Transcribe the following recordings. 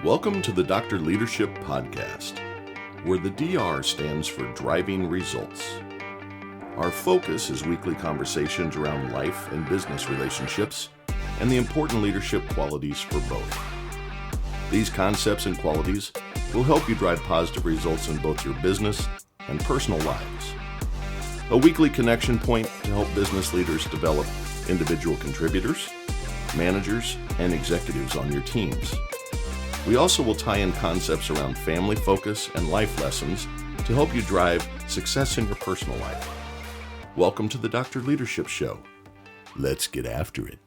Welcome to the Dr. Leadership Podcast, where the DR stands for Driving Results. Our focus is weekly conversations around life and business relationships and the important leadership qualities for both. These concepts and qualities will help you drive positive results in both your business and personal lives. A weekly connection point to help business leaders develop individual contributors, managers, and executives on your teams. We also will tie in concepts around family focus and life lessons to help you drive success in your personal life. Welcome to the Dr. Leadership Show. Let's get after it.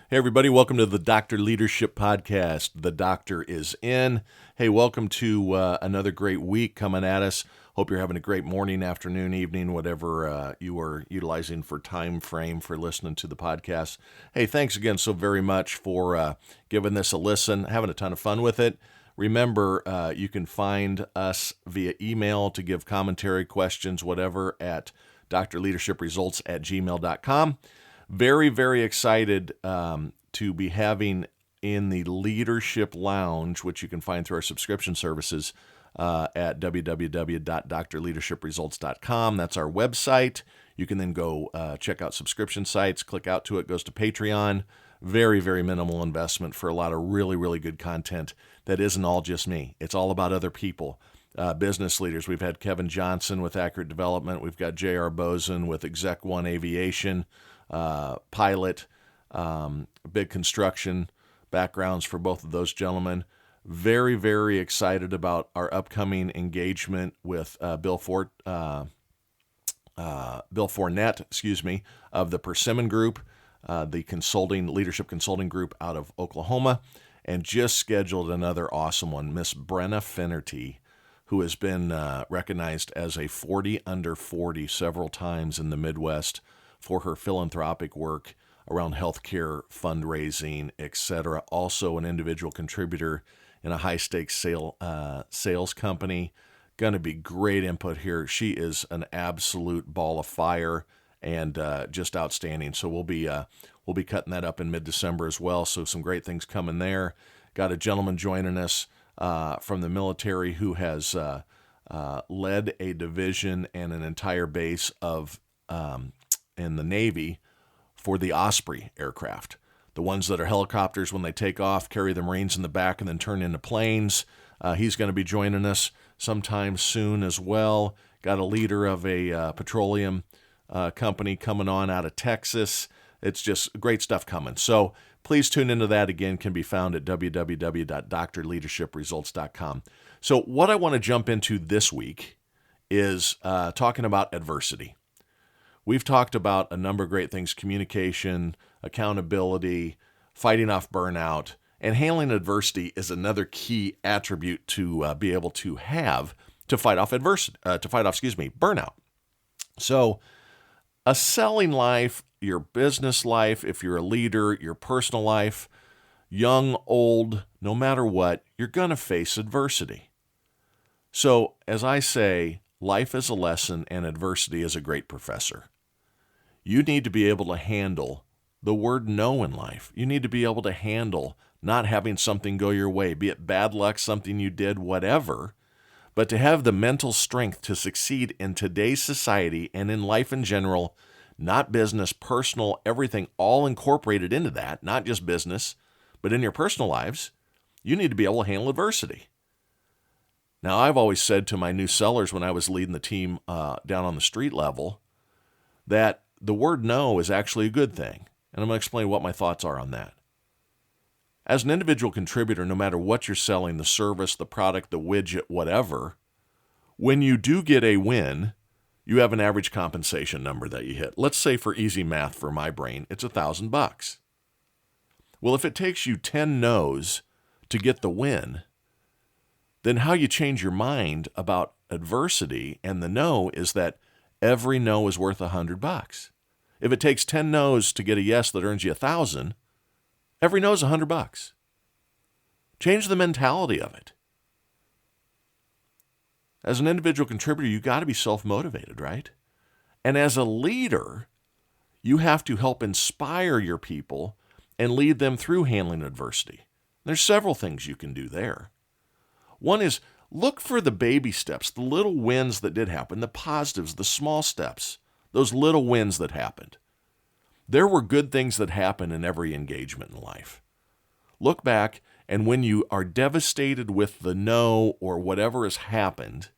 Hey everybody, welcome to the Dr. Leadership Podcast. The doctor is in. Hey, welcome to another great week coming at us. Hope you're having a great morning, afternoon, evening, whatever you are utilizing for time frame for listening to the podcast. Hey, thanks again so very much for giving this a listen, having a ton of fun with it. Remember, you can find us via email to give commentary, questions, whatever, at drleadershipresults@gmail.com. Very, very excited to be having in the Leadership Lounge, which you can find through our subscription services, at www.drleadershipresults.com. That's our website. You can then go check out subscription sites, click out to it, goes to Patreon. Very, very minimal investment for a lot of really, really good content that isn't all just me. It's all about other people, business leaders. We've had Kevin Johnson with Accurate Development. We've got J.R. Bozen with Exec One Aviation, Pilot, big construction backgrounds for both of those gentlemen. Very, very excited about our upcoming engagement with Bill Fournette, of the Persimmon Group, the leadership consulting group out of Oklahoma, and just scheduled another awesome one. Miss Brenna Finnerty, who has been recognized as a 40 under 40 several times in the Midwest for her philanthropic work around healthcare, fundraising, etc. Also an individual contributor in a high-stakes sales company. Going to be great input here. She is an absolute ball of fire and just outstanding. So we'll be cutting that up in mid-December as well. So some great things coming there. Got a gentleman joining us from the military who has led a division and an entire base of in the Navy for the Osprey aircraft. The ones that are helicopters when they take off, carry the Marines in the back, and then turn into planes. He's going to be joining us sometime soon as well. Got a leader of a petroleum company coming on out of Texas. It's just great stuff coming. So please tune into that. Again, can be found at www.drleadershipresults.com. So what I want to jump into this week is talking about adversity. We've talked about a number of great things: communication, accountability, fighting off burnout, and handling adversity is another key attribute to be able to have to fight off burnout. So a selling life, your business life, if you're a leader, your personal life, young, old, no matter what, you're going to face adversity. So as I say, life is a lesson and adversity is a great professor. You need to be able to handle the word no in life. You need to be able to handle not having something go your way, be it bad luck, something you did, whatever, but to have the mental strength to succeed in today's society and in life in general, not business, personal, everything all incorporated into that, not just business, but in your personal lives. You need to be able to handle adversity. Now, I've always said to my new sellers when I was leading the team down on the street level that the word no is actually a good thing. And I'm going to explain what my thoughts are on that. As an individual contributor, no matter what you're selling, the service, the product, the widget, whatever, when you do get a win, you have an average compensation number that you hit. Let's say for easy math for my brain, it's $1,000. Well, if it takes you 10 no's to get the win, then how you change your mind about adversity and the no is that every no is worth $100. If it takes 10 no's to get a yes that earns you $1,000, every no is $100. Change the mentality of it. As an individual contributor, you got to be self-motivated, right? And as a leader, you have to help inspire your people and lead them through handling adversity. There's several things you can do there. One is look for the baby steps, the little wins that did happen, the positives, the small steps, those little wins that happened. There were good things that happen in every engagement in life. Look back, and when you are devastated with the no or whatever has happened,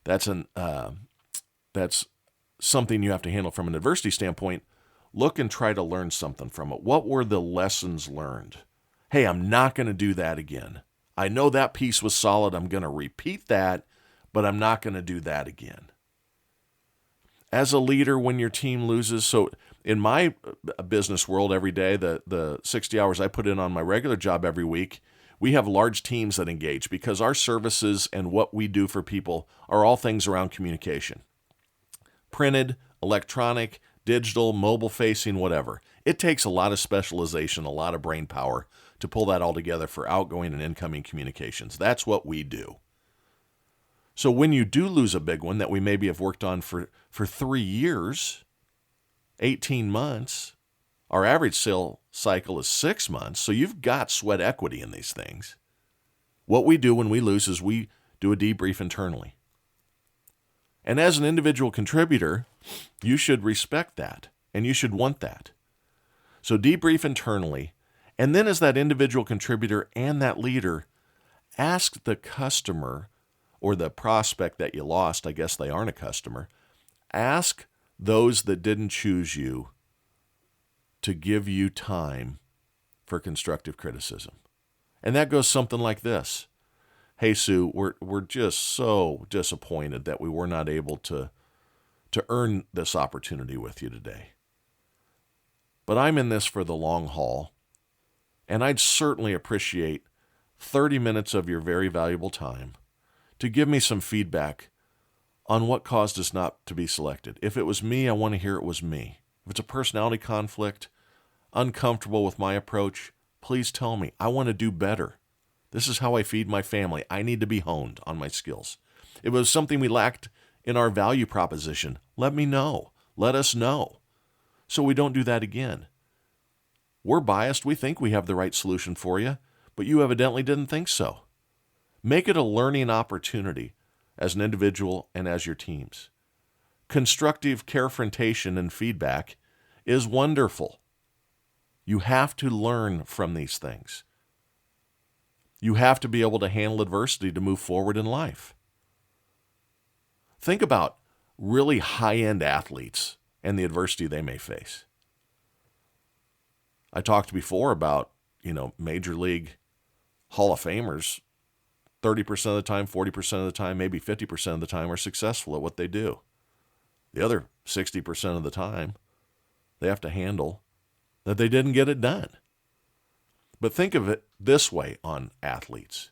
that's something you have to handle from an adversity standpoint. Look and try to learn something from it. What were the lessons learned? Hey, I'm not going to do that again. I know that piece was solid. I'm going to repeat that, but I'm not going to do that again. As a leader, when your team loses, so in my business world every day, the 60 hours I put in on my regular job every week, we have large teams that engage because our services and what we do for people are all things around communication. Printed, electronic, digital, mobile facing, whatever. It takes a lot of specialization, a lot of brain power to pull that all together for outgoing and incoming communications. That's what we do. So when you do lose a big one that we maybe have worked on for 3 years, 18 months, our average sale cycle is 6 months, so you've got sweat equity in these things. What we do when we lose is we do a debrief internally. And as an individual contributor, you should respect that, and you should want that. So debrief internally, and then as that individual contributor and that leader, ask the customer or the prospect that you lost, I guess they aren't a customer, ask those that didn't choose you to give you time for constructive criticism. And that goes something like this. Hey, Sue, we're just so disappointed that we were not able to earn this opportunity with you today. But I'm in this for the long haul, and I'd certainly appreciate 30 minutes of your very valuable time to give me some feedback on what caused us not to be selected. If it was me, I want to hear it was me. If it's a personality conflict, uncomfortable with my approach, please tell me. I want to do better. This is how I feed my family. I need to be honed on my skills. If it was something we lacked in our value proposition, let me know. Let us know, so we don't do that again. We're biased. We think we have the right solution for you, but you evidently didn't think so. Make it a learning opportunity as an individual and as your teams. Constructive confrontation and feedback is wonderful. You have to learn from these things. You have to be able to handle adversity to move forward in life. Think about really high-end athletes and the adversity they may face. I talked before about, Major League Hall of Famers, 30% of the time, 40% of the time, maybe 50% of the time are successful at what they do. The other 60% of the time, they have to handle that they didn't get it done. But think of it this way on athletes.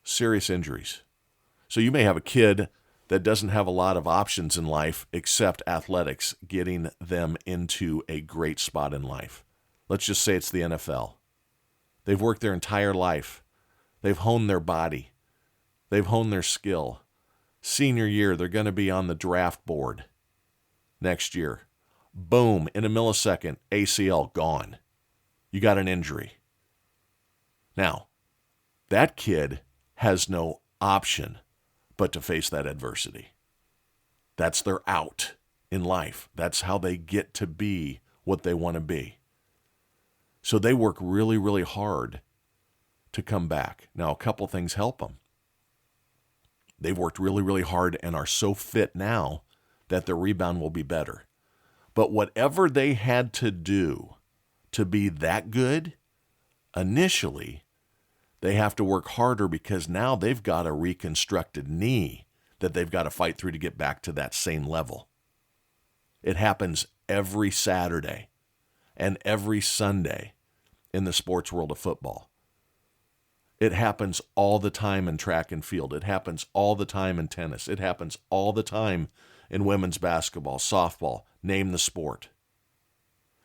Serious injuries. So you may have a kid that doesn't have a lot of options in life except athletics, getting them into a great spot in life. Let's just say it's the NFL. They've worked their entire life. They've honed their body. They've honed their skill. Senior year, they're going to be on the draft board next year. Boom, in a millisecond, ACL gone. You got an injury. Now, that kid has no option but to face that adversity. That's their out in life. That's how they get to be what they want to be. So they work really, really hard to come back. Now, a couple things help them. They've worked really, really hard and are so fit now that their rebound will be better. But whatever they had to do to be that good, initially, they have to work harder because now they've got a reconstructed knee that they've got to fight through to get back to that same level. It happens every Saturday and every Sunday in the sports world of football. It happens all the time in track and field. It happens all the time in tennis. It happens all the time in women's basketball, softball, name the sport.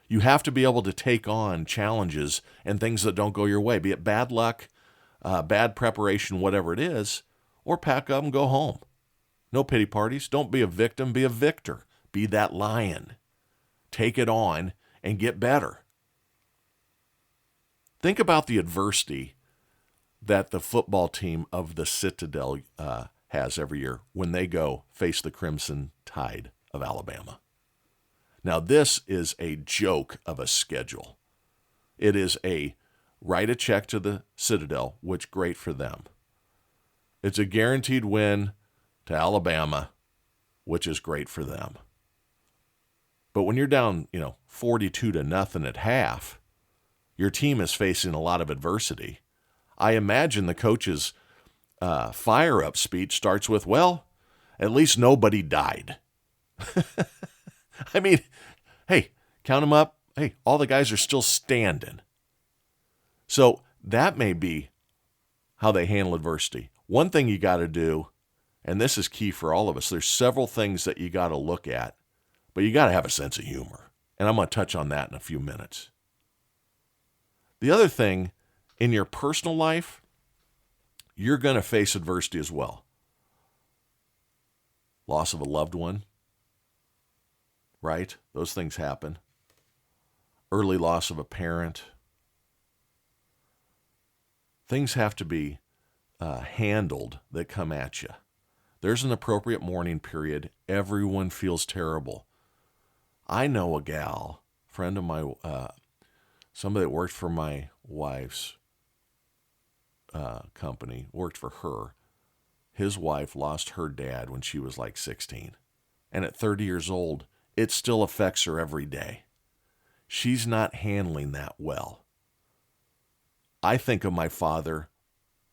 You have to be able to take on challenges and things that don't go your way, be it bad luck, bad preparation, whatever it is, or pack up and go home. No pity parties. Don't be a victim, be a victor. Be that lion. Take it on and get better. Think about the adversity that the football team of the Citadel has every year when they go face the Crimson Tide of Alabama. Now, this is a joke of a schedule. It is a write a check to the Citadel, which great for them. It's a guaranteed win to Alabama, which is great for them. But when you're down, 42-0 at half, your team is facing a lot of adversity. I imagine the coach's fire-up speech starts with, well, at least nobody died. I mean, hey, count them up. Hey, all the guys are still standing. So that may be how they handle adversity. One thing you got to do, and this is key for all of us, there's several things that you got to look at, but you got to have a sense of humor. And I'm going to touch on that in a few minutes. The other thing, in your personal life, you're going to face adversity as well. Loss of a loved one, right? Those things happen. Early loss of a parent. Things have to be handled that come at you. There's an appropriate mourning period. Everyone feels terrible. I know a gal, friend of my, somebody that worked for my wife's company, worked for her. His wife lost her dad when she was like 16. And at 30 years old, it still affects her every day. She's not handling that well. I think of my father,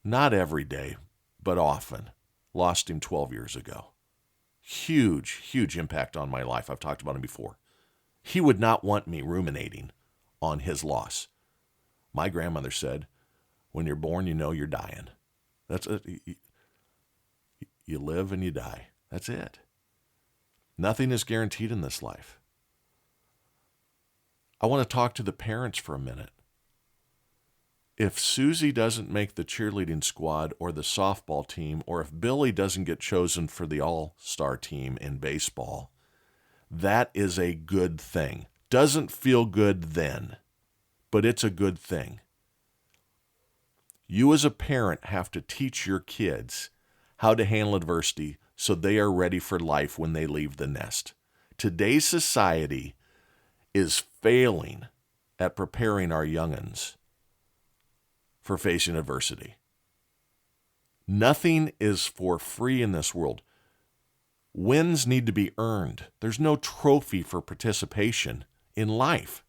not every day, but often. Lost him 12 years ago. Huge, huge impact on my life. I've talked about him before. He would not want me ruminating on his loss. My grandmother said, when you're born, you know you're dying. That's it. You live and you die. That's it. Nothing is guaranteed in this life. I want to talk to the parents for a minute. If Susie doesn't make the cheerleading squad or the softball team, or if Billy doesn't get chosen for the all-star team in baseball, that is a good thing. Doesn't feel good then, but it's a good thing. You as a parent have to teach your kids how to handle adversity so they are ready for life when they leave the nest. Today's society is failing at preparing our young'uns for facing adversity. Nothing is for free in this world. Wins need to be earned. There's no trophy for participation in life.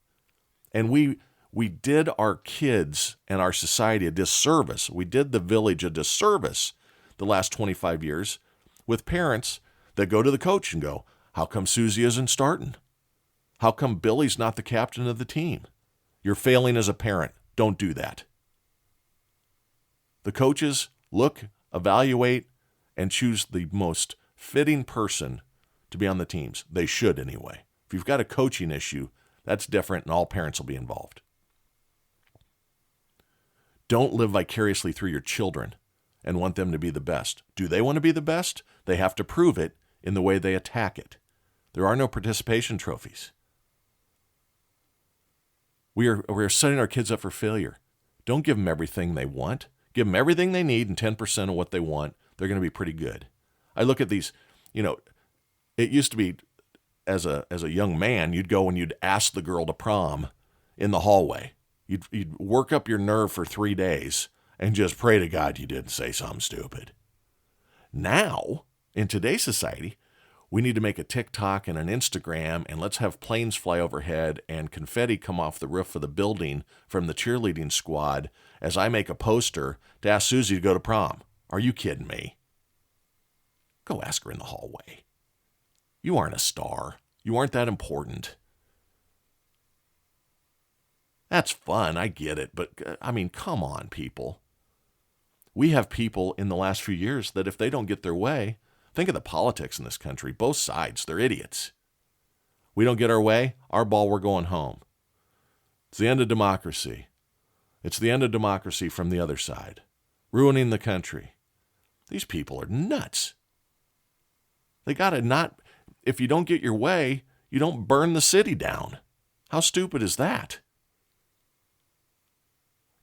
And we did our kids and our society a disservice. We did the village a disservice the last 25 years with parents that go to the coach and go, how come Susie isn't starting? How come Billy's not the captain of the team? You're failing as a parent. Don't do that. The coaches look, evaluate, and choose the most fitting person to be on the teams. They should anyway. If you've got a coaching issue, that's different, and all parents will be involved. Don't live vicariously through your children and want them to be the best. Do they want to be the best? They have to prove it in the way they attack it. There are no participation trophies. We are setting our kids up for failure. Don't give them everything they want. Give them everything they need and 10% of what they want. They're going to be pretty good. I look at these, it used to be as a young man, you'd go and you'd ask the girl to prom in the hallway. You'd work up your nerve for 3 days and just pray to God you didn't say something stupid. Now, in today's society, we need to make a TikTok and an Instagram, and let's have planes fly overhead and confetti come off the roof of the building from the cheerleading squad as I make a poster to ask Susie to go to prom. Are you kidding me? Go ask her in the hallway. You aren't a star. You aren't that important. That's fun, I get it, but come on, people. We have people in the last few years that if they don't get their way, think of the politics in this country, both sides, they're idiots. We don't get our way, our ball, we're going home. It's the end of democracy. It's the end of democracy from the other side, ruining the country. These people are nuts. They gotta not, if you don't get your way, you don't burn the city down. How stupid is that?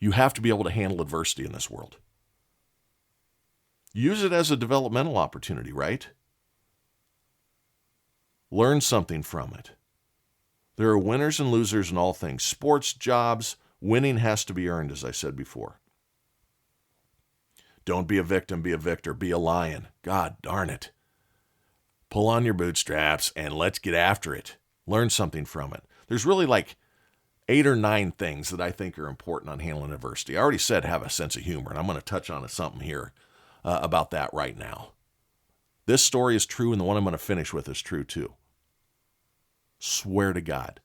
You have to be able to handle adversity in this world. Use it as a developmental opportunity, right? Learn something from it. There are winners and losers in all things. Sports, jobs, winning has to be earned, as I said before. Don't be a victim, be a victor, be a lion. God darn it. Pull on your bootstraps and let's get after it. Learn something from it. There's really like 8 or 9 things that I think are important on handling adversity. I already said have a sense of humor, and I'm going to touch on something here about that right now. This story is true, and the one I'm going to finish with is true too. Swear to God.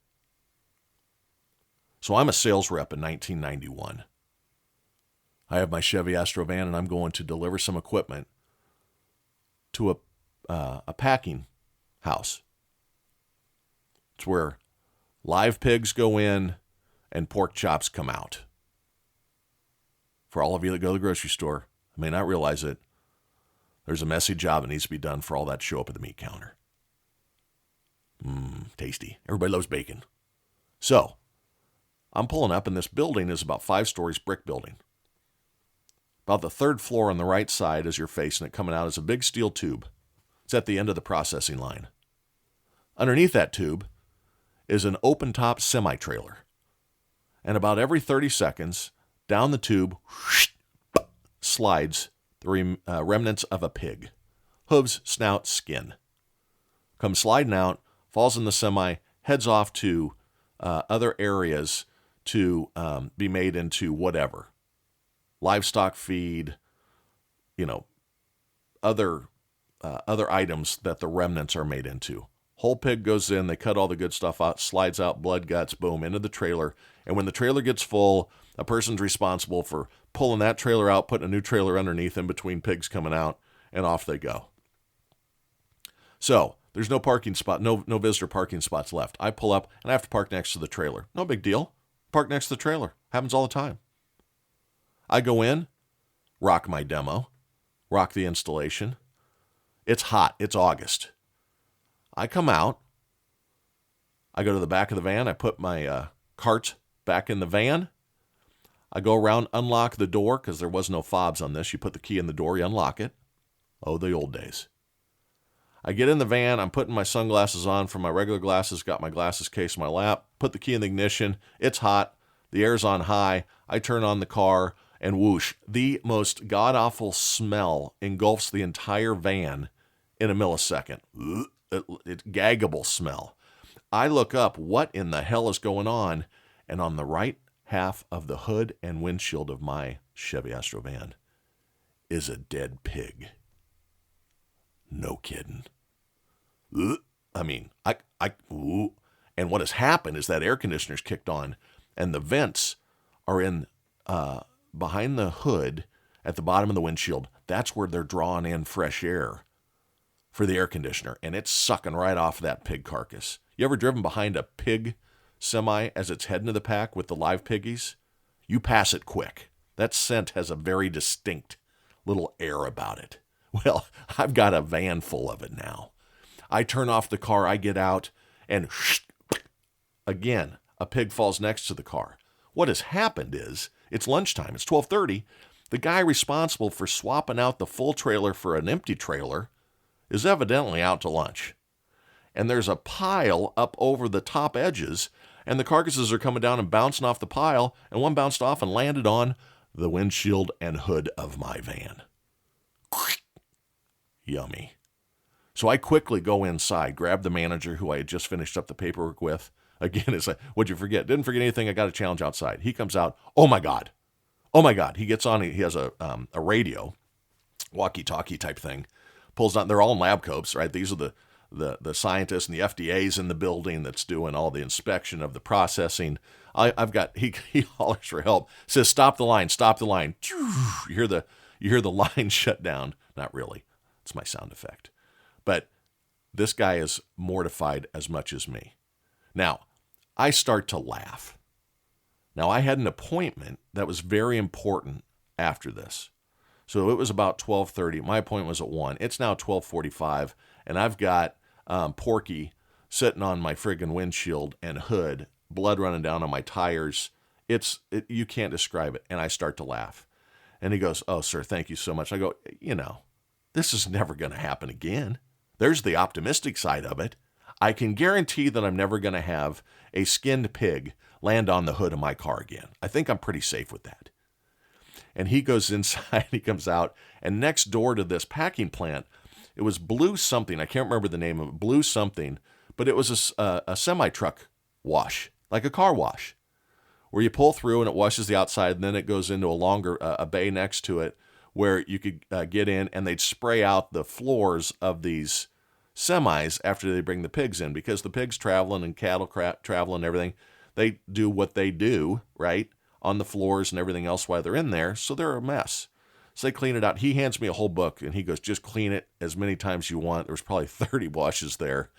So I'm a sales rep in 1991. I have my Chevy Astro van, and I'm going to deliver some equipment to a packing house. It's where live pigs go in and pork chops come out. For all of you that go to the grocery store, I may not realize it, there's a messy job that needs to be done for all that to show up at the meat counter. Tasty. Everybody loves bacon. So, I'm pulling up, and this building is about 5 stories, brick building. About the 3rd floor on the right side as you're facing it, coming out is a big steel tube. It's at the end of the processing line. Underneath that tube is an open-top semi-trailer. And about every 30 seconds, down the tube slides the remnants of a pig. Hooves, snout, skin. Comes sliding out, falls in the semi, heads off to other areas to be made into whatever. Livestock feed, other items that the remnants are made into. Whole pig goes in, they cut all the good stuff out, slides out, blood, guts, boom, into the trailer. And when the trailer gets full, a person's responsible for pulling that trailer out, putting a new trailer underneath in between pigs coming out, and off they go. So, there's no parking spot, no visitor parking spots left. I pull up, and I have to park next to the trailer. No big deal. Park next to the trailer. Happens all the time. I go in, rock my demo, rock the installation. It's hot. It's August. I come out. I go to the back of the van. I put my cart back in the van. I go around, unlock the door, because there was no fobs on this. You put the key in the door, you unlock it. Oh, the old days. I get in the van. I'm putting my sunglasses on from my regular glasses, got my glasses case in my lap, put the key in the ignition. It's hot. The air's on high. I turn on the car, and whoosh, the most god-awful smell engulfs the entire van in a millisecond. It's gaggable smell. I look up, what in the hell is going on? And on the right half of the hood and windshield of my Chevy Astro van is a dead pig. No kidding. And what has happened is that air conditioner's kicked on, and the vents are in behind the hood at the bottom of the windshield. That's where they're drawing in fresh air for the air conditioner, and it's sucking right off that pig carcass. You ever driven behind a pig semi as it's heading to the pack with the live piggies? You pass it quick. That scent has a very distinct little air about it. Well, I've got a van full of it now. I turn off the car, I get out, and again, a pig falls next to the car. What has happened is, it's lunchtime, it's 12:30. The guy responsible for swapping out the full trailer for an empty trailer is evidently out to lunch. And there's a pile up over the top edges, and the carcasses are coming down and bouncing off the pile, and one bounced off and landed on the windshield and hood of my van. Yummy. So I quickly go inside, grab the manager who I had just finished up the paperwork with. Again, it's like, what'd you forget? Didn't forget anything. I got a challenge outside. He comes out. Oh my God. He gets on. He has a radio, walkie-talkie type thing. Pulls on. They're all in lab coats, right? These are the scientists and the FDA's in the building that's doing all the inspection of the processing. He hollers for help. Says, stop the line. You hear the line shut down. Not really. It's my sound effect. But this guy is mortified as much as me. Now, I start to laugh. Now, I had an appointment that was very important after this. So it was about 12:30. My appointment was at 1. It's now 12:45, and I've got Porky sitting on my friggin' windshield and hood, blood running down on my tires, You can't describe it. And I start to laugh. And he goes, "Oh, sir, thank you so much." I go, this is never going to happen again. There's the optimistic side of it. I can guarantee that I'm never going to have a skinned pig land on the hood of my car again. I think I'm pretty safe with that. And he goes inside, he comes out, and next door to this packing plant, it was Blue something. I can't remember the name of it, Blue something, but it was a semi-truck wash, like a car wash, where you pull through and it washes the outside, and then it goes into a bay next to it where you could get in, and they'd spray out the floors of these semis after they bring the pigs in, because the pigs traveling and cattle traveling and everything, they do what they do, right, on the floors and everything else while they're in there, so they're a mess. So they clean it out. He hands me a whole book, and he goes, "Just clean it as many times as you want." There's probably 30 washes there,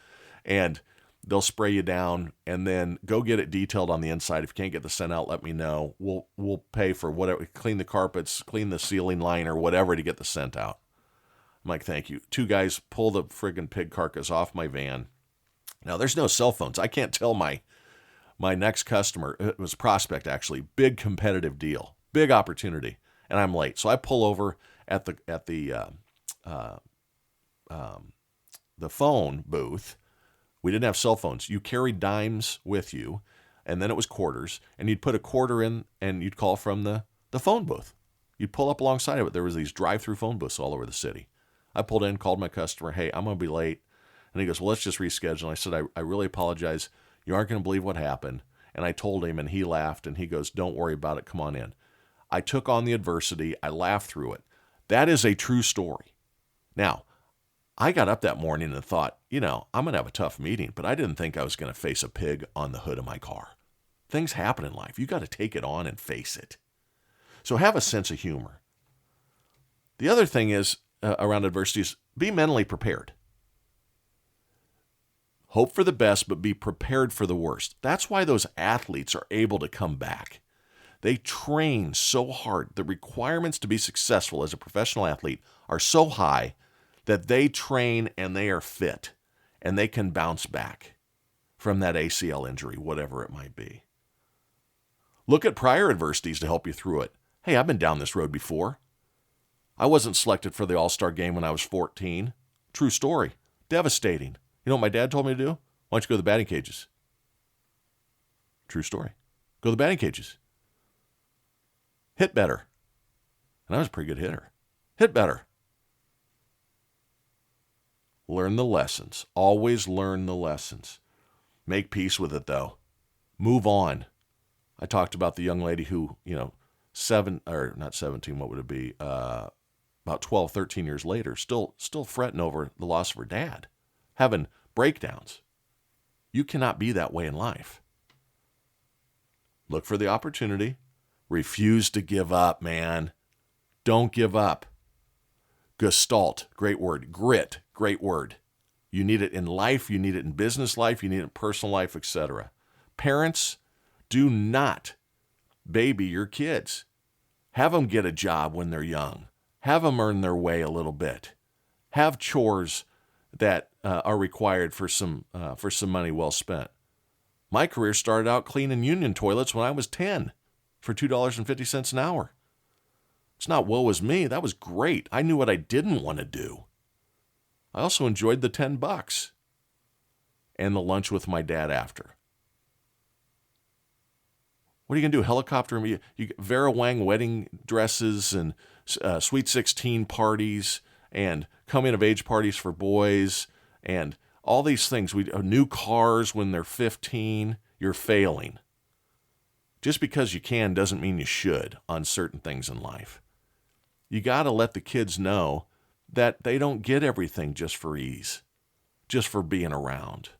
and they'll spray you down, and then go get it detailed on the inside. If you can't get the scent out, let me know. We'll pay for whatever, clean the carpets, clean the ceiling liner, whatever to get the scent out. I'm like, "Thank you." 2 guys pull the friggin' pig carcass off my van. Now, there's no cell phones. I can't tell my next customer. It was a prospect, actually. Big competitive deal. Big opportunity. And I'm late. So I pull over at the phone booth. We didn't have cell phones. You carried dimes with you, and then it was quarters, and you'd put a quarter in, and you'd call from the phone booth. You'd pull up alongside of it. There was these drive-through phone booths all over the city. I pulled in, called my customer, "Hey, I'm going to be late." And he goes, "Well, let's just reschedule." And I said, I really apologize. You aren't going to believe what happened. And I told him, and he laughed, and he goes, "Don't worry about it. Come on in." I took on the adversity. I laughed through it. That is a true story. Now, I got up that morning and thought, I'm going to have a tough meeting, but I didn't think I was going to face a pig on the hood of my car. Things happen in life. You got to take it on and face it. So have a sense of humor. The other thing is around adversity is be mentally prepared. Hope for the best, but be prepared for the worst. That's why those athletes are able to come back. They train so hard. The requirements to be successful as a professional athlete are so high that they train and they are fit and they can bounce back from that ACL injury, whatever it might be. Look at prior adversities to help you through it. Hey, I've been down this road before. I wasn't selected for the All-Star game when I was 14. True story. Devastating. You know what my dad told me to do? Why don't you go to the batting cages? True story. Go to the batting cages. Hit better. And I was a pretty good hitter. Hit better. Learn the lessons. Always learn the lessons. Make peace with it, though. Move on. I talked about the young lady who, not 17, what would it be? About 12, 13 years later, still fretting over the loss of her dad, having breakdowns. You cannot be that way in life. Look for the opportunity. Refuse to give up, man. Don't give up. Gestalt, great word. Grit, great word. You need it in life, you need it in business life, you need it in personal life, etc. Parents, do not baby your kids. Have them get a job when they're young. Have them earn their way a little bit. Have chores that are required for some money well spent. My career started out cleaning union toilets when I was 10 for $2.50 an hour. It's not woe is me. That was great. I knew what I didn't want to do. I also enjoyed the $10 and the lunch with my dad after. What are you going to do? Helicopter? You get Vera Wang wedding dresses and Sweet 16 parties and coming of age parties for boys and all these things. New cars when they're 15. You're failing. Just because you can doesn't mean you should on certain things in life. You got to let the kids know that they don't get everything just for ease, just for being around.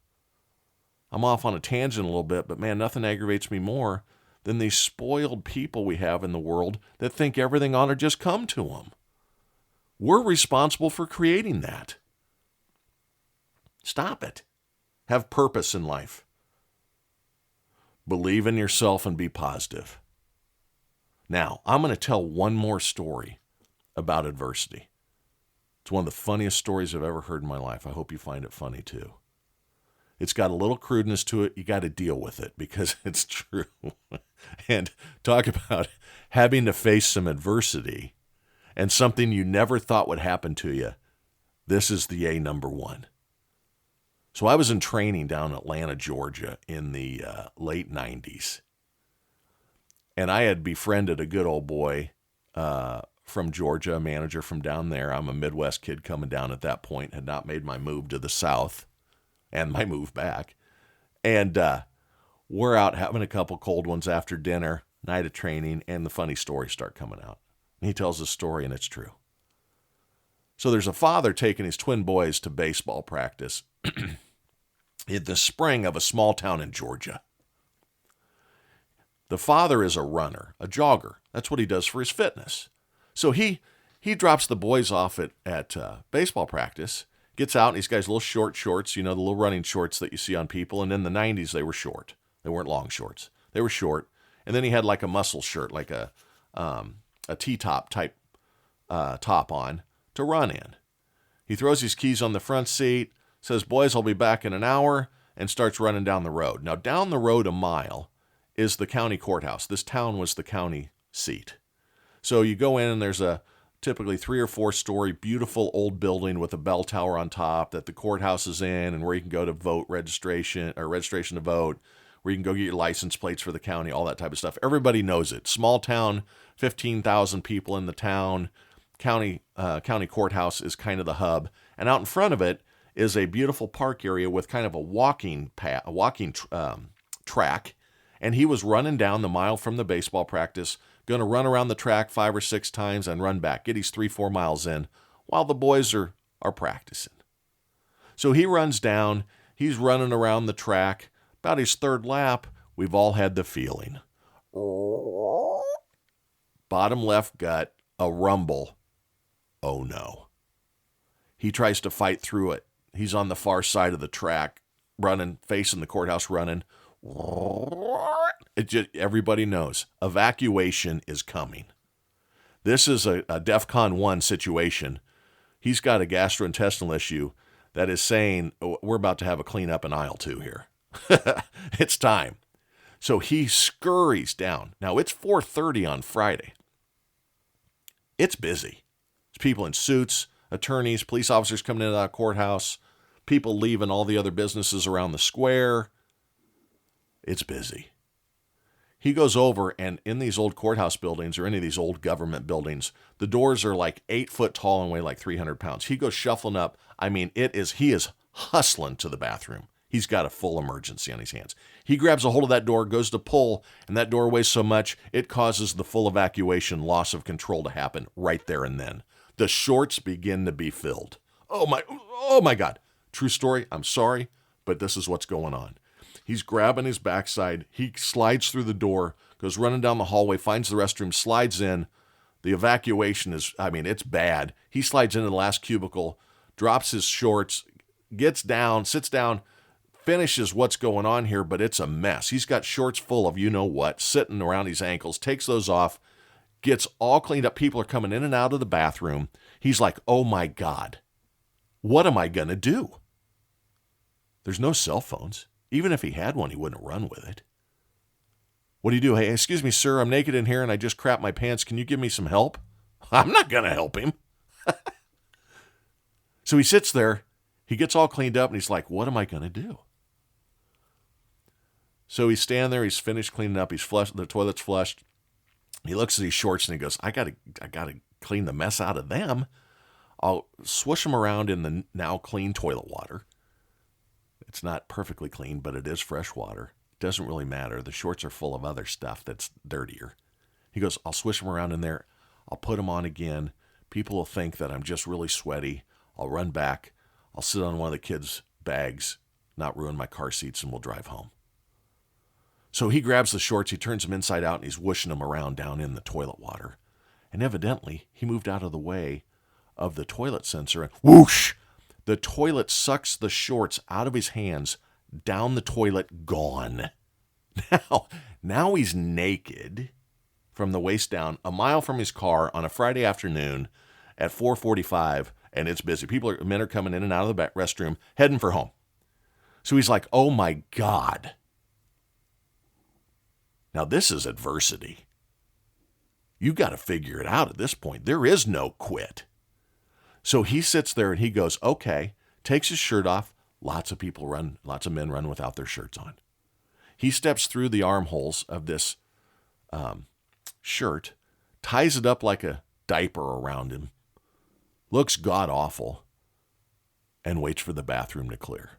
I'm off on a tangent a little bit, but man, nothing aggravates me more than these spoiled people we have in the world that think everything ought to just come to them. We're responsible for creating that. Stop it. Have purpose in life. Believe in yourself and be positive. Now, I'm going to tell one more story about adversity. It's one of the funniest stories I've ever heard in my life. I hope you find it funny too. It's got a little crudeness to it. You got to deal with it because it's true. And talk about having to face some adversity and something you never thought would happen to you. This is the A number one. So I was in training down in Atlanta, Georgia in the late 90s. And I had befriended a good old boy from Georgia, a manager from down there. I'm a Midwest kid coming down at that point, had not made my move to the South and my move back. And we're out having a couple cold ones after dinner, night of training, and the funny stories start coming out. And he tells a story, and it's true. So there's a father taking his twin boys to baseball practice in the spring of a small town in Georgia. The father is a runner, a jogger. That's what he does for his fitness. So he drops the boys off at baseball practice, gets out, and he's got his little short shorts, the little running shorts that you see on people. And in the 90s, they were short. They weren't long shorts. They were short. And then he had like a muscle shirt, like a T-top type top on to run in. He throws his keys on the front seat, says, "Boys, I'll be back in an hour," and starts running down the road. Now, down the road a mile is the county courthouse. This town was the county seat. So you go in and there's a typically 3 or 4 story beautiful old building with a bell tower on top that the courthouse is in, and where you can go to vote registration to vote, where you can go get your license plates for the county, all that type of stuff. Everybody knows it. Small town, 15,000 people in the town. County courthouse is kind of the hub. And out in front of it is a beautiful park area with kind of a walking track. And he was running down the mile from the baseball practice, going to run around the track 5 or 6 times and run back, get his 3-4 miles in while the boys are practicing. So he runs down, he's running around the track. About his 3rd lap, we've all had the feeling. Bottom left gut, a rumble. Oh no. He tries to fight through it. He's on the far side of the track, running, facing the courthouse, running. Everybody knows evacuation is coming. This is a DEFCON 1 situation. He's got a gastrointestinal issue that is saying, we're about to have a cleanup in aisle 2 here. It's time. So he scurries down. Now it's 4:30 on Friday. It's busy. There's people in suits, attorneys, police officers coming into that courthouse, people leaving all the other businesses around the square. It's busy. He goes over, and in these old courthouse buildings or any of these old government buildings, the doors are like 8 foot tall and weigh like 300 pounds. He goes shuffling up. I mean, he is hustling to the bathroom. He's got a full emergency on his hands. He grabs a hold of that door, goes to pull, and that door weighs so much, it causes the full evacuation, loss of control to happen right there and then. The shorts begin to be filled. Oh my God. True story. I'm sorry, but this is what's going on. He's grabbing his backside. He slides through the door, goes running down the hallway, finds the restroom, slides in. The evacuation it's bad. He slides into the last cubicle, drops his shorts, gets down, sits down, finishes what's going on here, but it's a mess. He's got shorts full of you-know-what sitting around his ankles, takes those off, gets all cleaned up. People are coming in and out of the bathroom. He's like, oh my God, what am I going to do? There's no cell phones. Even if he had one, he wouldn't run with it. What do you do? Hey, excuse me, sir, I'm naked in here and I just crapped my pants. Can you give me some help? I'm not going to help him. So he sits there. He gets all cleaned up and he's like, what am I going to do? So he's standing there. He's finished cleaning up. He's flushed. The toilet's flushed. He looks at his shorts and he goes, I gotta clean the mess out of them. I'll swish them around in the now clean toilet water. It's not perfectly clean, but it is fresh water. It doesn't really matter. The shorts are full of other stuff that's dirtier. He goes, I'll swish them around in there. I'll put them on again. People will think that I'm just really sweaty. I'll run back. I'll sit on one of the kids' bags, not ruin my car seats, and we'll drive home. So he grabs the shorts, he turns them inside out, and he's whooshing them around down in the toilet water. And evidently, he moved out of the way of the toilet sensor, and whoosh! The toilet sucks the shorts out of his hands, down the toilet, gone. Now he's naked from the waist down, a mile from his car on a Friday afternoon at 4:45, and it's busy. Men are coming in and out of the restroom, heading for home. So he's like, oh my God. Now this is adversity. You got to figure it out at this point. There is no quit. So he sits there and he goes, okay, takes his shirt off. Lots of men run without their shirts on. He steps through the armholes of this shirt, ties it up like a diaper around him, looks god-awful, and waits for the bathroom to clear.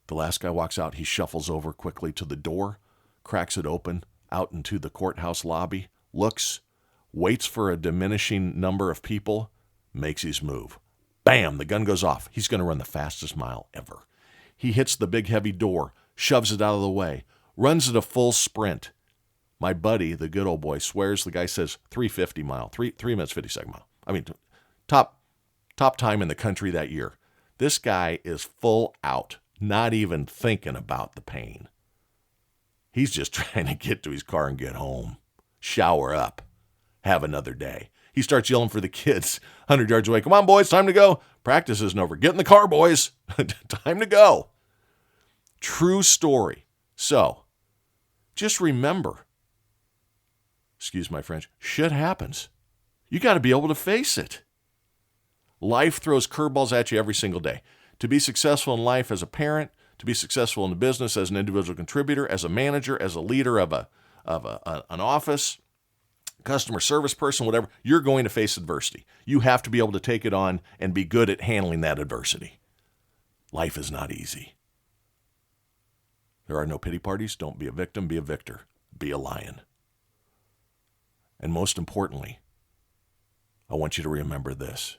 The last guy walks out. He shuffles over quickly to the door, cracks it open, out into the courthouse lobby, looks, waits for a diminishing number of people, makes his move. Bam! The gun goes off. He's going to run the fastest mile ever. He hits the big heavy door, shoves it out of the way, runs at a full sprint. My buddy, the good old boy, swears the guy says 3:50 mile, 3 minutes 52nd mile. I mean, top time in the country that year. This guy is full out, not even thinking about the pain. He's just trying to get to his car and get home, shower up, have another day. He starts yelling for the kids 100 yards away. Come on, boys, time to go. Practice isn't over. Get in the car, boys. Time to go. True story. So, just remember, excuse my French, shit happens. You got to be able to face it. Life throws curveballs at you every single day. To be successful in life as a parent, to be successful in the business as an individual contributor, as a manager, as a leader of an office, customer service person, whatever, you're going to face adversity. You have to be able to take it on and be good at handling that adversity. Life is not easy. There are no pity parties. Don't be a victim, be a victor. Be a lion. And most importantly, I want you to remember this.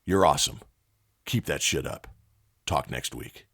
You're awesome. Keep that shit up. Talk next week.